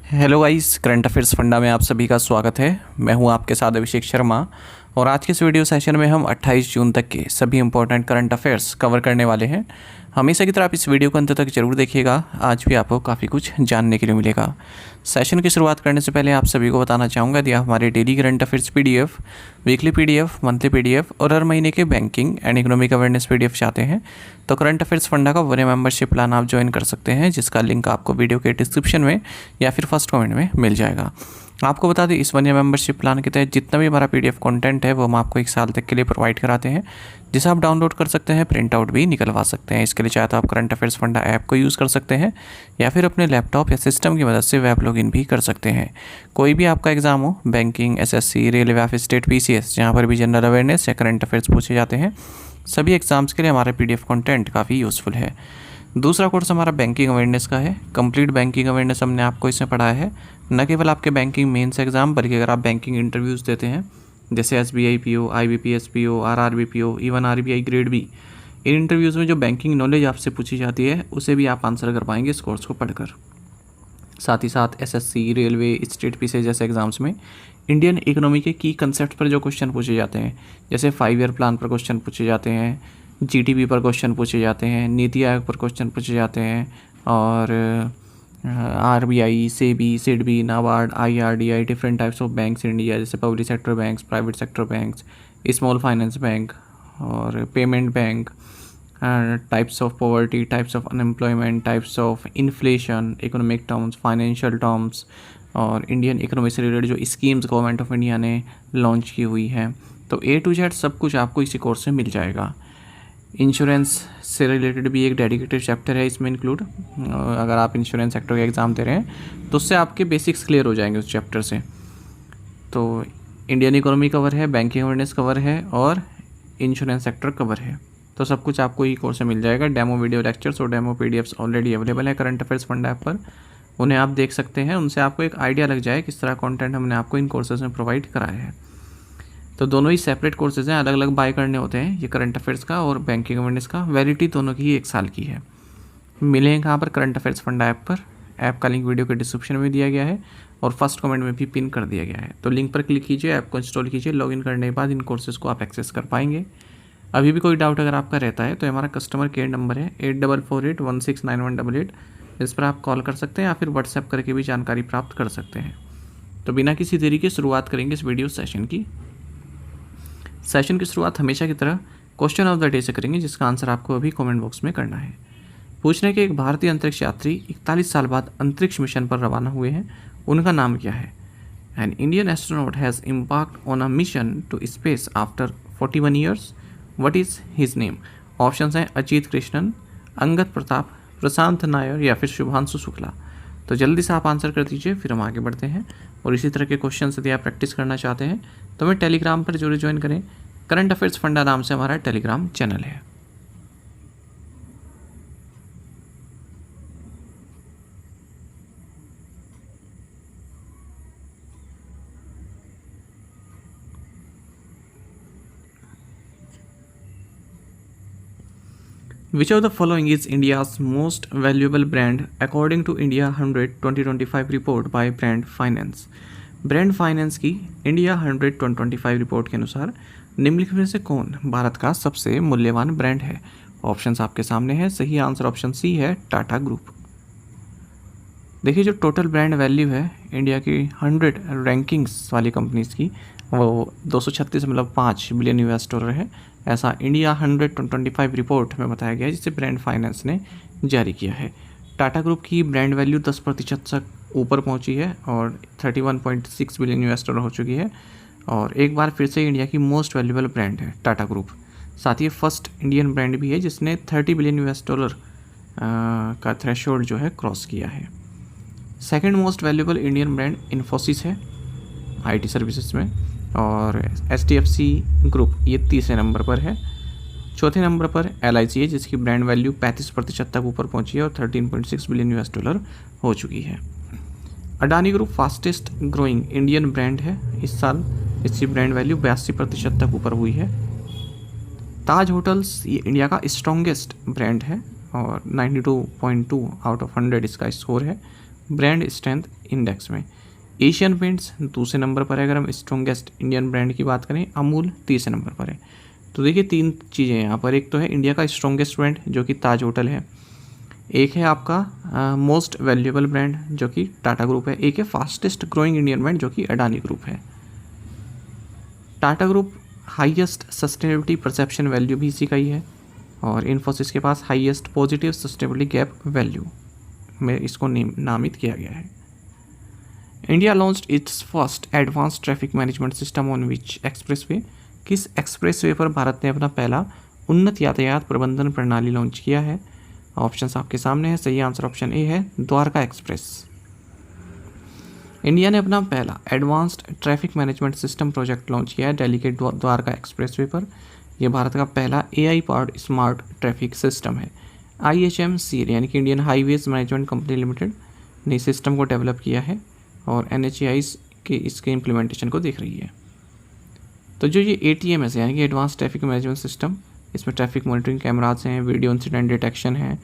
Hello guys, current affairs funda में आप सभी का स्वागत है। मैं हूं आपके साथ अभिषेक शर्मा और आज के इस वीडियो सेशन में हम 28 जून तक के सभी इंपॉर्टेंट करंट अफेयर्स कवर करने वाले हैं। हमेशा की तरह आप इस वीडियो को अंत तक जरूर देखिएगा, आज भी आपको काफ़ी कुछ जानने के लिए मिलेगा। सेशन की शुरुआत करने से पहले आप सभी को बताना चाहूँगा, यदि आप हमारे daily current affairs PDF, weekly PDF, monthly PDF और हर महीने के banking and economic awareness PDF चाहते हैं तो करंट अफेयर्स फंडा का 1 मेंबरशिप प्लान आप ज्वाइन कर सकते हैं, जिसका लिंक आपको वीडियो के डिस्क्रिप्शन में या फिर फर्स्ट कमेंट में मिल जाएगा। आपको बता दें, इस 1 मेंबरशिप प्लान के तहत जितना भी हमारा पीडीएफ कंटेंट है वो हम आपको 1 साल तक के लिए प्रोवाइड कराते हैं, जिसे आप डाउनलोड कर सकते हैं, प्रिंट आउट भी निकलवा सकते हैं। इसके लिए चाहे तो आप करंट अफेयर्स फंडा ऐप को यूज़ कर सकते हैं या फिर अपने लैपटॉप या सिस्टम की मदद से वेब लॉगिन भी कर सकते हैं। कोई भी आपका एग्जाम हो, बैंकिंग, एसएससी, रेलवे या फिर स्टेट पीसीएस, जहाँ पर भी जनरल अवेयरनेस या करंट अफेयर्स पूछे जाते हैं, सभी एग्जाम्स के लिए हमारा पीडीएफ कंटेंट काफ़ी यूज़फुल है। दूसरा कोर्स हमारा बैंकिंग अवेयरनेस का है। कंप्लीट बैंकिंग अवेयरनेस हमने आपको इसमें पढ़ाया है, न केवल आपके बैंकिंग मेंस एग्जाम, बल्कि अगर आप बैंकिंग इंटरव्यूज़ देते हैं जैसे SBI PO, IBPS PO, RRB PO, even RBI grade B, इन इंटरव्यूज़ में जो बैंकिंग नॉलेज आपसे पूछी जाती है उसे भी आप आंसर कर पाएंगे इस कोर्स को पढ़कर। साथ ही साथ एसएससी, रेलवे, स्टेट पीसीएस जैसे एग्जाम्स में इंडियन इकोनॉमी के की कंसेप्ट पर जो क्वेश्चन पूछे जाते हैं, जैसे 5 ईयर प्लान पर क्वेश्चन पूछे जाते हैं, जीटीपी पर क्वेश्चन पूछे जाते हैं, नीति आयोग पर क्वेश्चन पूछे जाते हैं, और RBI, SEBI, SIDBI, NABARD, IRDI, different types of banks in India, जैसे public sector banks, private sector banks, small finance bank और payment bank, types of poverty, types of unemployment, types of inflation, economic terms, financial terms, और Indian economy से related जो schemes government of India ने launch की हुई है। तो ए to Z सब कुछ आपको इसी कोर्स में मिल जाएगा। इंश्योरेंस से रिलेटेड भी एक डेडिकेटेड चैप्टर है इसमें इंक्लूड। अगर आप इंश्योरेंस सेक्टर का एग्ज़ाम दे रहे हैं तो उससे आपके बेसिक्स क्लियर हो जाएंगे उस चैप्टर से। तो इंडियन इकोनॉमी कवर है, बैंकिंग अवेयरनेस कवर है और इंश्योरेंस सेक्टर कवर है। तो सब कुछ आपको ई कोर्स में मिल जाएगा। डेमो वीडियो लेक्चर्स और डेमो पीडीएफ्स ऑलरेडी अवेलेबल है करंट अफेयर्स फंड ऐप पर, उन्हें आप देख सकते हैं। उनसे आपको एक आइडिया लग जाए किस तरह कंटेंट हमने आपको इन कोर्सेज में प्रोवाइड कराया है। तो दोनों ही सेपरेट कोर्सेज हैं, अलग अलग बाय करने होते हैं। ये करंट अफेयर्स का और बैंकिंग अवेयरनेस का, वैलिडिटी दोनों की 1 साल की है। मिलेंगे कहाँ पर? करंट अफेयर्स फंड ऐप पर। ऐप का लिंक वीडियो के डिस्क्रिप्शन में दिया गया है और फर्स्ट कमेंट में भी पिन कर दिया गया है। तो लिंक पर क्लिक कीजिए, ऐप को इंस्टॉल कीजिए, लॉगिन करने के बाद इन कोर्सेज को आप एक्सेस कर पाएंगे। अभी भी कोई डाउट अगर आपका रहता है तो हमारा कस्टमर केयर नंबर है 8448169188, इस पर आप कॉल कर सकते हैं या फिर व्हाट्सएप करके भी जानकारी प्राप्त कर सकते हैं। तो बिना किसी देरी के शुरुआत करेंगे इस वीडियो सेशन की। सेशन की शुरुआत हमेशा की तरह क्वेश्चन ऑफ द डे से करेंगे, जिसका आंसर आपको अभी कमेंट बॉक्स में करना है। पूछने के एक भारतीय अंतरिक्ष यात्री 41 साल बाद अंतरिक्ष मिशन पर रवाना हुए हैं, उनका नाम क्या है? An Indian astronaut has embarked on a mission to space after 41 years, what is his name? Options हैं अजीत कृष्णन, अंगद प्रताप, प्रशांत नायर या फिर शुभांशु शुक्ला। तो जल्दी से आप आंसर कर दीजिए, फिर हम आगे बढ़ते हैं। और इसी तरह के क्वेश्चन यदि आप प्रैक्टिस करना चाहते हैं तो हमें टेलीग्राम पर जरूर ज्वाइन करें। करंट अफेयर्स फंडा नाम से हमारा टेलीग्राम चैनल है। Which of the following is India's most valuable brand according to India 100 2025 report by Brand Finance? Brand finance की इंडिया 100 2025 रिपोर्ट के अनुसार निम्नलिखित में से कौन भारत का सबसे मूल्यवान ब्रांड है? ऑप्शंस आपके सामने है। सही आंसर ऑप्शन सी है, टाटा ग्रुप। देखिए, जो टोटल ब्रांड वैल्यू है इंडिया की 100 रैंकिंग्स वाली कंपनीज की, वो 236.5 बिलियन यूएस डॉलर है। ऐसा इंडिया 100 2025 रिपोर्ट में बताया गया है, जिसे ब्रांड फाइनेंस ने जारी किया है। टाटा ग्रुप की ब्रांड वैल्यू 10% तक ऊपर पहुंची है और 31.6 बिलियन यूएस डॉलर हो चुकी है, और एक बार फिर से इंडिया की मोस्ट वैल्यूएबल ब्रांड है टाटा ग्रुप। साथ ही फर्स्ट इंडियन ब्रांड भी है जिसने 30 बिलियन यूएस डॉलर का थ्रेशोल्ड जो है क्रॉस किया है। Second most valuable Indian brand Infosys है आईटी सर्विसेज में, और एचडीएफसी ग्रुप ये तीसरे नंबर पर है। चौथे नंबर पर एलआईसी है, जिसकी ब्रांड वैल्यू 35% तक ऊपर पहुंची है और 13.6 बिलियन यूएस डॉलर हो चुकी है। Adani group fastest growing Indian brand है इस साल, इसकी ब्रांड वैल्यू 82% तक ऊपर हुई है। ताज होटल्स ये इंडिया का स्ट्रॉन्गेस्ट ब्रांड है और 92.2 आउट ऑफ 100 इसका स्कोर है। ब्रांड स्ट्रेंथ इंडेक्स में। एशियन पेंट्स दूसरे नंबर पर है। अगर हम स्ट्रॉन्गेस्ट इंडियन ब्रांड की बात करें, अमूल तीसरे नंबर पर है। तो देखिए 3 चीज़ें यहाँ पर, एक तो है इंडिया का स्ट्रॉन्गेस्ट ब्रांड जो कि ताज होटल है, एक है आपका मोस्ट वैल्यूएबल ब्रांड जो कि टाटा ग्रुप है, एक है फास्टेस्ट ग्रोइंग इंडियन ब्रांड जो कि अडानी ग्रुप है। Tata group highest sustainability perception value भी इसी का ही है, और इन्फोसिस के पास highest positive sustainability gap value में इसको नामित किया गया है। India launched its first advance traffic management system on which expressway. किस एक्सप्रेसवे पर भारत ने अपना पहला उन्नत यातायात प्रबंधन प्रणाली लॉन्च किया है? ऑप्शंस आपके सामने है। सही आंसर ऑप्शन ए है, द्वारका एक्सप्रेस। इंडिया ने अपना पहला advanced traffic management system project launch किया है दिल्ली के द्वारका एक्सप्रेसवे पर। यह भारत का पहला AI powered smart traffic system है। IHMC यानी कि Indian highways management company limited ने सिस्टम को डेवलप किया है और NHAI के इसके इम्प्लीमेंटेशन को देख रही है। तो जो ये ATMS है यानी कि एडवांस ट्रैफिक मैनेजमेंट सिस्टम, इसमें ट्रैफिक मॉनिटरिंग कैमराज हैं, वीडियो इंसिडेंट डिटेक्शन है,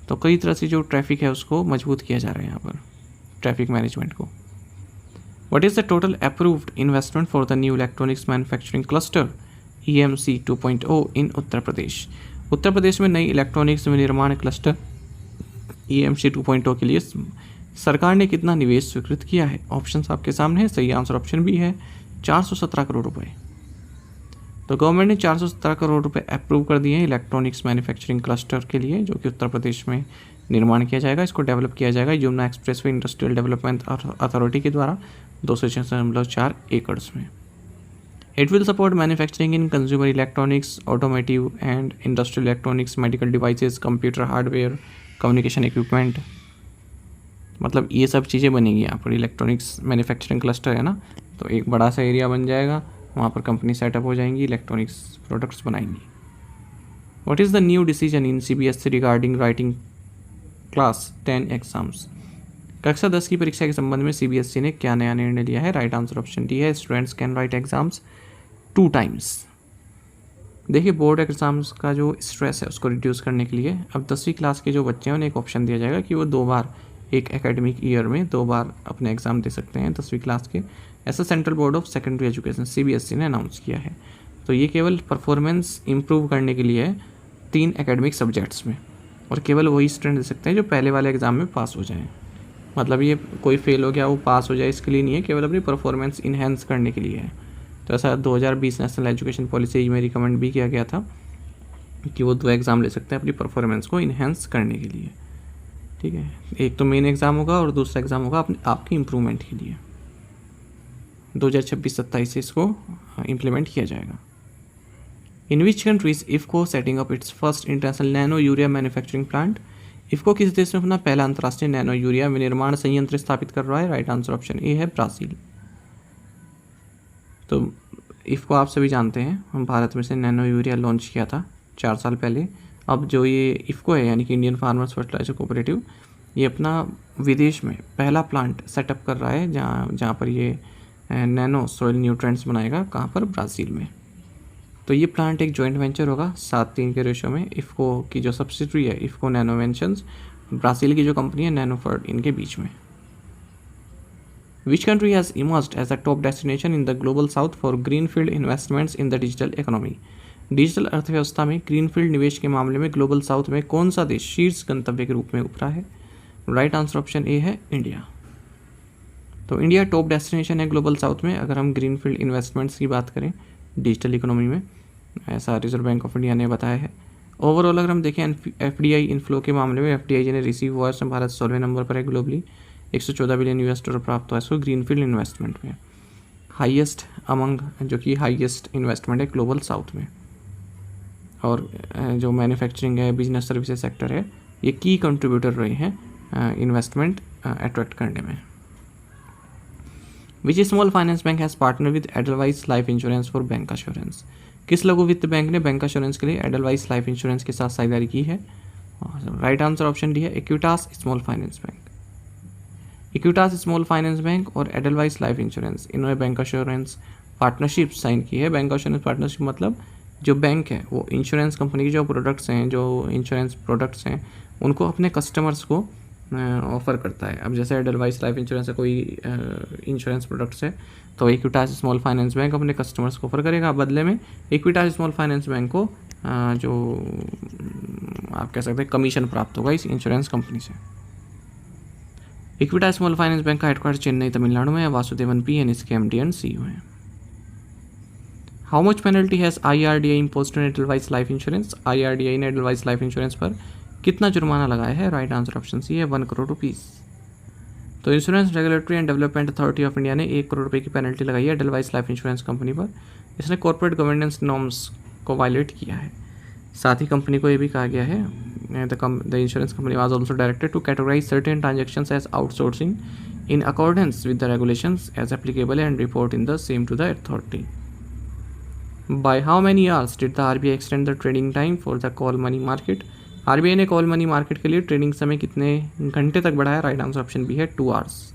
तो कई तरह से जो ट्रैफिक है उसको मजबूत किया जा रहा है यहाँ पर, ट्रैफिक मैनेजमेंट को। What is the total approved investment for the new electronics manufacturing cluster EMC 2.0 इन उत्तर प्रदेश? उत्तर प्रदेश में नई इलेक्ट्रॉनिक्स विनिर्माण क्लस्टर EMC 2.0 के लिए सरकार ने कितना निवेश स्वीकृत किया है? ऑप्शंस आपके सामने है। सही आंसर ऑप्शन बी है, 417 करोड़ रुपए। तो गवर्नमेंट ने 417 करोड़ रुपए अप्रूव कर दिए हैं इलेक्ट्रॉनिक्स मैन्युफैक्चरिंग क्लस्टर के लिए, जो कि उत्तर प्रदेश में निर्माण किया जाएगा। इसको डेवलप किया जाएगा Yamuna expressway industrial development authority के द्वारा 206.4 एकड़्स में। It will support manufacturing in consumer electronics, automotive and industrial electronics, medical devices, computer hardware, communication equipment, मतलब ये सब चीज़ें बनेंगी यहाँ पर। इलेक्ट्रॉनिक्स मैन्युफैक्चरिंग क्लस्टर है ना, तो एक बड़ा सा एरिया बन जाएगा, वहाँ पर कंपनी सेटअप हो जाएंगी, इलेक्ट्रॉनिक्स प्रोडक्ट्स बनाएंगी। What is the new decision in CBSE regarding writing class 10 exams? कक्षा 10 की परीक्षा के संबंध में CBSE ने क्या नया निर्णय लिया है? राइट आंसर ऑप्शन डी है, students can write exams 2 times. देखिए बोर्ड एग्जाम्स का जो स्ट्रेस है उसको रिड्यूस करने के लिए अब 10वीं क्लास के जो बच्चे हैं उन्हें एक ऑप्शन दिया जाएगा कि वो 2 बार एक एकेडमिक ईयर में 2 बार अपने एग्ज़ाम दे सकते हैं 10वीं क्लास के। ऐसा central board of secondary education CBSE ने अनाउंस किया है। तो ये केवल परफॉर्मेंस इम्प्रूव करने के लिए है 3 एकेडमिक सब्जेक्ट्स में, और केवल वही स्टूडेंट दे सकते हैं जो पहले वाले एग्ज़ाम में पास हो जाएं। मतलब ये कोई फेल हो गया वो पास हो जाए इसके लिए नहीं है, केवल अपनी परफॉर्मेंस इन्हेंस करने के लिए है। तो ऐसा 2020 नेशनल एजुकेशन पॉलिसी में रिकमेंड भी किया गया था कि वो 2 एग्ज़ाम ले सकते हैं अपनी परफॉर्मेंस को इन्हेंस करने के लिए। ठीक है, एक तो मेन एग्ज़ाम होगा और दूसरा एग्ज़ाम होगा आपकी इम्प्रूवमेंट के लिए। 2026-27 से इसको इम्प्लीमेंट किया जाएगा। In which countries IFFCO setting up its first international nano urea manufacturing plant? IFFCO किस देश में अपना पहला अंतर्राष्ट्रीय नैनो यूरिया विनिर्माण संयंत्र स्थापित कर रहा है? राइट आंसर ऑप्शन ए है, ब्राज़ील। तो इफ़को आप सभी जानते हैं, हम भारत में से नैनो यूरिया लॉन्च किया था 4 साल पहले। अब जो ये इफ़को है यानी कि इंडियन फार्मर्स फर्टिलाइजर कोऑपरेटिव, ये अपना विदेश में पहला प्लांट सेटअप कर रहा है जहाँ पर ये नैनो सॉइल न्यूट्रिएंट्स बनाएगा। कहाँ पर? ब्राज़ील में। तो ये प्लांट एक जॉइंट वेंचर होगा 7-3 के रेशो में। इफ़को की जो सब्सिडरी है इफ़को नैनोवेंशंस, ब्राज़ील की जो कंपनी है नैनोफर्ड, इनके बीच में। Which country has emerged as a top destination in the global south for greenfield investments in the digital economy? Digital अर्थव्यवस्था में ग्रीनफील्ड निवेश के मामले में ग्लोबल साउथ में कौन सा देश शीर्ष गंतव्य के रूप में उभरा है? राइट आंसर ऑप्शन ए है, इंडिया। तो इंडिया टॉप डेस्टिनेशन है ग्लोबल साउथ में अगर हम ग्रीनफील्ड इन्वेस्टमेंट्स की बात करें डिजिटल इकोनॉमी में, ऐसा रिजर्व बैंक ऑफ इंडिया ने बताया है। ओवरऑल अगर हम देखें FDI इनफ्लो के मामले में FDI ने रिसीव हुआ है, भारत 16वें नंबर पर है ग्लोबली, $114 बिलियन प्राप्त हुआ है इसको ग्रीनफील्ड इन्वेस्टमेंट में, हाईएस्ट अमंग, जो कि हाईएस्ट इन्वेस्टमेंट है ग्लोबल साउथ में। और जो मैन्युफैक्चरिंग है, बिजनेस सर्विसेज सेक्टर है, ये की कंट्रीब्यूटर रहे हैं इन्वेस्टमेंट अट्रैक्ट करने में। Which small finance bank has partner with Edelweiss life insurance for bank assurance? किस लघु वित्त बैंक ने बैंक अश्योरेंस के लिए एडलवाइस लाइफ इंश्योरेंस के साथ साझेदारी की है? राइट आंसर ऑप्शन डी है, Equitas small finance bank. Equitas small finance bank और एडलवाइस लाइफ इंश्योरेंस, इन्होंने बैंक अश्योरेंस पार्टनरशिप साइन की है। बैंक अश्योरेंस पार्टनरशिप मतलब जो बैंक है वो इंश्योरेंस कंपनी के जो प्रोडक्ट्स हैं, जो इंश्योरेंस प्रोडक्ट्स हैं, उनको अपने कस्टमर्स को ऑफ़र करता है। अब जैसे एडलवाइस लाइफ इंश्योरेंस है, कोई इंश्योरेंस प्रोडक्ट्स है, तो इक्विटास स्मॉल फाइनेंस बैंक अपने कस्टमर्स को ऑफर करेगा। बदले में इक्विटास स्मॉल फाइनेंस बैंक को जो आप कह सकते हैं कमीशन प्राप्त होगा इस इंश्योरेंस कंपनी से। इक्विटास स्मॉल फाइनेंस बैंक का हेडक्वार्टर चेन्नई तमिलनाडु में है। वासुदेवन पी एन इसके एमडी एंड सीईओ हैं। How much penalty has IRDAI imposed on Edelweiss life insurance? IRDAI ने एडलवाइस लाइफ इंश्योरेंस पर कितना जुर्माना लगाया है? राइट आंसर ऑप्शन सी है 1 करोड़ रुपीज़। तो insurance regulatory and development authority of India ने 1 करोड़ रुपए की पेनल्टी लगाई है एडलवाइस लाइफ इंश्योरेंस कंपनी पर। इसने कॉर्पोरेट गवर्नेंस नॉर्म्स को वायलेट किया है। साथ ही कंपनी को ये भी कहा गया है the insurance company was also directed to categorise certain transactions as outsourcing in accordance with the regulations as applicable and report in the same to the authority. By how many hours did the RBI extend the trading time for the call money market? RBI ने call money market के लिए trading समय कितने घंटे तक बढ़ाया? Right answer option B है 2 hours.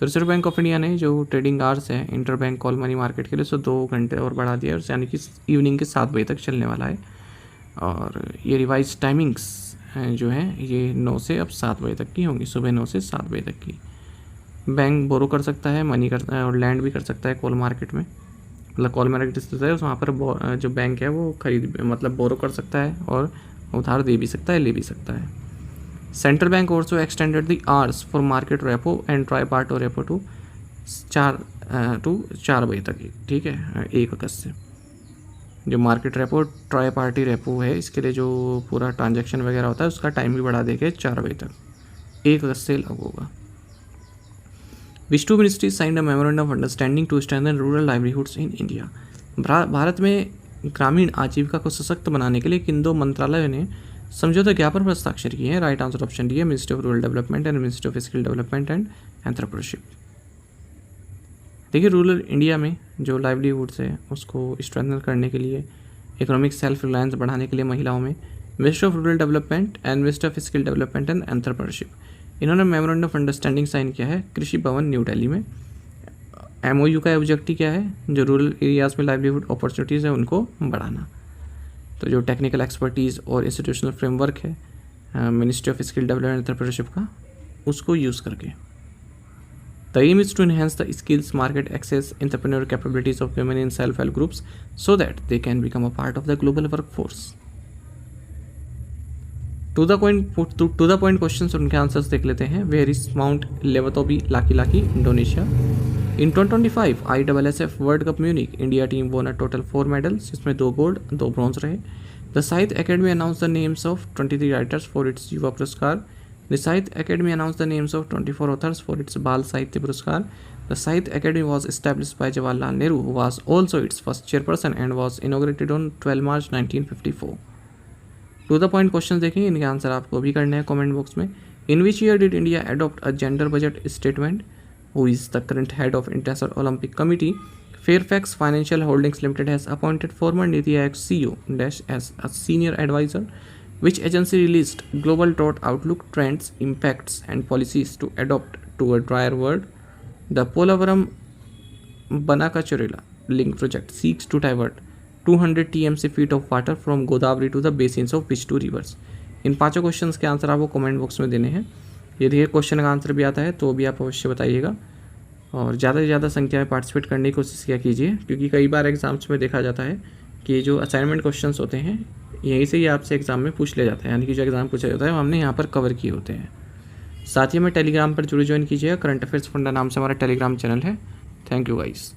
तो रिजर्व बैंक ऑफ इंडिया ने जो ट्रेडिंग आवर्स है inter bank call money market के लिए 2 घंटे और बढ़ा दिया, यानी कि इवनिंग के 7 बजे तक चलने वाला है। और ये रिवाइज टाइमिंग्स जो हैं ये 9 से अब 7 बजे तक की होंगी, सुबह 9 से 7 बजे तक की। बैंक बोरो कर सकता है, मनी करता है और लैंड भी कर सकता है कॉल मार्केट में। मतलब कॉल मार्केट स्थित है वहाँ पर जो बैंक है वो खरीद मतलब बोरो कर सकता है और उधार दे भी सकता है, ले भी सकता है। Central bank also extended the hours for market repo and triparty repo to 4 बजे तक, ठीक है, 1 अगस्त से। जो market repo tri party repo है इसके लिए जो पूरा ट्रांजैक्शन वगैरह होता है उसका टाइम भी बढ़ा देके 4 बजे तक, 1 अगस्त से लागू होगा। Which two ministry signed a memorandum of understanding to strengthen rural livelihoods in India? Bharat में ग्रामीण आजीविका को सशक्त बनाने के लिए किन 2 मंत्रालयों ने समझौता ज्ञापन पर हस्ताक्षर किए हैं? राइट आंसर ऑप्शन डी है ministry of rural development and ministry of skill development and entrepreneurship. देखिए रूरल इंडिया में जो लाइवलीहुड्स है उसको स्ट्रेंथन करने के लिए, इकोनॉमिक सेल्फ रिलायंस बढ़ाने के लिए महिलाओं में ministry of rural development and ministry of skill development and entrepreneurship इन्होंने मेमोरेंडम ऑफ अंडरस्टैंडिंग साइन किया है कृषि भवन न्यू दिल्ली में। MOU का ऑब्जेक्टिव क्या है? जो रूरल एरियाज़ में लाइवलीहुड अपॉर्चुनिटीज़ है उनको बढ़ाना। तो जो टेक्निकल एक्सपर्टीज़ और इंस्टीट्यूशनल फ्रेमवर्क है ministry of skill development entrepreneurship का, उसको यूज़ करके। The aim is to enhance the skills market access entrepreneur capabilities of women in self help groups so that they can become a part of the global work force. To the point question उनके answers देख लेते हैं। Where is mount लेवतोबी Laki Indonesia? In 2025 ISSF world cup Munich India team वोन a total 4 medals, जिसमें 2 gold 2 bronze रहे। The साहित्य academy announce the names of 23 writers for its युवा पुरस्कार। द साहित्य academy announce the names of 24 authors for its बाल साहित्य पुरस्कार। द साहित्य academy was established by Jawaharlal Nehru, who was also its first chairperson and was inaugurated on 12 March 1954. To the point question देखेंगे, इनके answer आपको भी करने हैं कमेंट बॉक्स में। In which year did India adopt a gender budget statement? Who is the current head of International Olympic Committee? Fairfax Financial Holdings Limited has appointed former NITI Aayog CEO dash as a senior adviser. Which agency released Global Drought Outlook Trends, Impacts and Policies to Adopt to a Drier World? The Polavaram Banakachurila Link Project seeks to divert 200 TMC feet of water from Godavari to the basins of which two rivers? In 5 questions के answer आपको comment box में देने हैं। यदि ये question का answer भी आता है तो भी आप अवश्य बताइएगा और ज़्यादा से ज़्यादा संख्या में पार्टिसिपेट करने की कोशिश किया कीजिए, क्योंकि कई बार एग्जाम्स में देखा जाता है कि जो असाइनमेंट क्वेश्चंस होते हैं यहीं से ही आपसे एग्ज़ाम में पूछ लिया जाता है, यानी कि जो एग्ज़ाम पूछा जाता है वो हमने यहाँ पर कवर किए होते हैं। साथ ही हमें टेलीग्राम पर जरूर ज्वाइन कीजिएगा। करंट अफेयर्स फंडा नाम से हमारा टेलीग्राम चैनल है। Thank you guys.